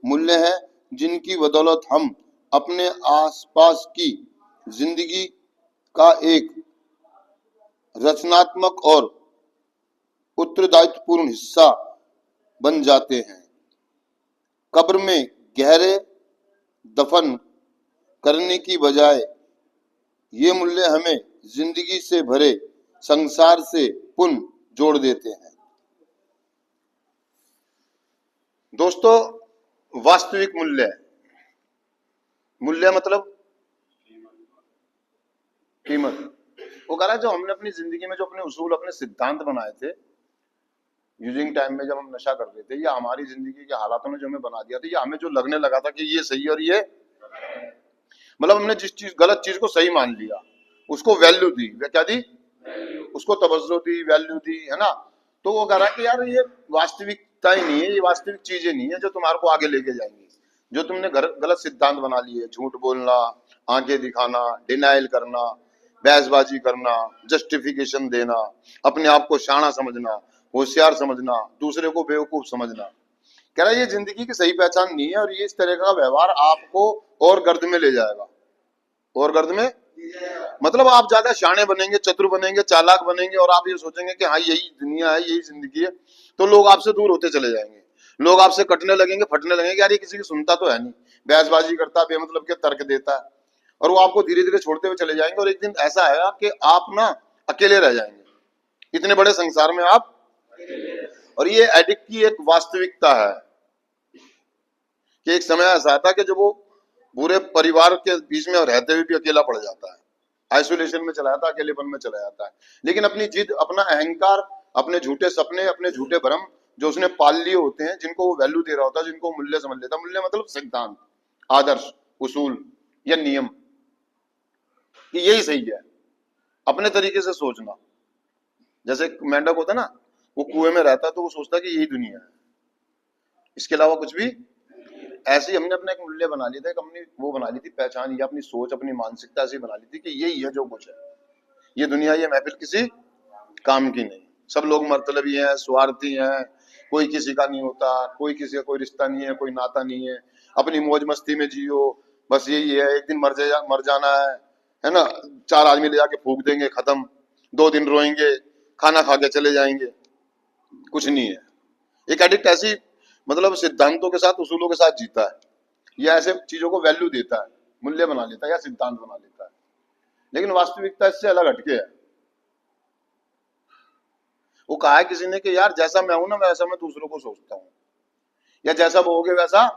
मूल्य हैं जिनकी बदौलत हम अपने आसपास की जिंदगी का एक रचनात्मक और उत्तरदायित्वपूर्ण हिस्सा बन जाते हैं। कब्र में गहरे दफन करने की बजाय ये मूल्य हमें जिंदगी से भरे संसार से पुनः जोड़ देते हैं। दोस्तों, वास्तविक मूल्य, मूल्य मतलब कीमत। वो कह रहा है जो हमने अपनी जिंदगी में जो अपने उसूल, अपने सिद्धांत बनाए थे यूजिंग टाइम में, जब हम नशा कर रहे थे, या हमारी जिंदगी के हालातों ने जो हमें बना दिया था, या हमें जो लगने लगा था कि ये सही और ये, मतलब हमने जिस चीज, गलत चीज को सही मान लिया, उसको वैल्यू दी, क्या दी, उसको तवज्जो दी, वैल्यू दी, है ना। तो वो कह रहा है कि यार ये वास्तविकता ही नहीं है, ये वास्तविक चीजें नहीं है जो तुम्हारे को आगे लेके जाएंगी। जो तुमने गलत सिद्धांत बना लिए, झूठ बोलना, आंखें दिखाना, डिनाइल करना, बहसबाजी करना, जस्टिफिकेशन देना, अपने आप को शाना समझना, होशियार समझना, दूसरे को बेवकूफ समझना, कह रहा है ये जिंदगी की सही पहचान नहीं है। और ये इस तरह का व्यवहार आपको और गर्द में ले जाएगा, और गर्द में, मतलब आप ज्यादा शाणे बनेंगे, चतुर बनेंगे, चालाक बनेंगे, और आप ये सोचेंगे कि हाँ यही दुनिया है, यही जिंदगी है, तो लोग आपसे दूर होते चले जाएंगे, लोग आपसे कटने लगेंगे, फटने लगेंगे, यार ये किसी की सुनता तो है नहीं, बहसबाजी करता, बेमतलब के तर्क देता है, और वो आपको धीरे धीरे छोड़ते हुए चले जाएंगे। और एक दिन ऐसा आएगा कि आप ना अकेले रह जाएंगे, इतने बड़े संसार में आप। और ये एडिक्ट की एक वास्तविकता है कि एक समय ऐसा आता है कि जब वो पूरे परिवार के बीच में रहते हुए भी अकेला पड़ जाता है, आइसोलेशन में चला जाता है, अकेलेपन में चला जाता है। लेकिन अपनी जिद, अपना अहंकार, अपने झूठे सपने, अपने झूठे भ्रम जो उसने पाल लिए होते हैं, जिनको वो वैल्यू दे रहा होता है, जिनको मूल्य समझ लेता है, मूल्य मतलब सिद्धांत, आदर्श, उसूल या नियम, कि यही सही है, अपने तरीके से सोचना। जैसे मेंढक होता है ना, वो कुएं में रहता है तो वो सोचता है कि यही दुनिया है, इसके अलावा कुछ भी। ऐसे ही हमने अपना एक मूल्य बना लिया था, एक अपनी वो बना ली थी पहचान, या अपनी सोच, अपनी मानसिकता ऐसी बना ली थी कि यही है जो कुछ है, ये दुनिया, ये महफिल किसी काम की नहीं, सब लोग मतलबी हैं, स्वार्थी हैं, कोई किसी का नहीं होता, कोई किसी का कोई रिश्ता नहीं है, कोई नाता नहीं है, अपनी मौज मस्ती में जियो, बस यही है, एक दिन मर जाना है ना, 4 आदमी ले जाके फूक देंगे, खत्म, 2 दिन रोएंगे, खाना खा के चले जाएंगे, कुछ नहीं है। एक एडिक्ट ऐसी, मतलब सिद्धांतों के साथ, उसूलों के साथ जीता है, या ऐसे चीजों को वैल्यू देता है, मूल्य बना लेता है, या सिद्धांत बना लेता है। लेकिन वास्तविकता इससे अलग हटके है। वो कहा है किसी ने कि यार जैसा मैं हूं ना, वैसा मैं दूसरों को सोचता हूँ, या जैसा वो होगे वैसा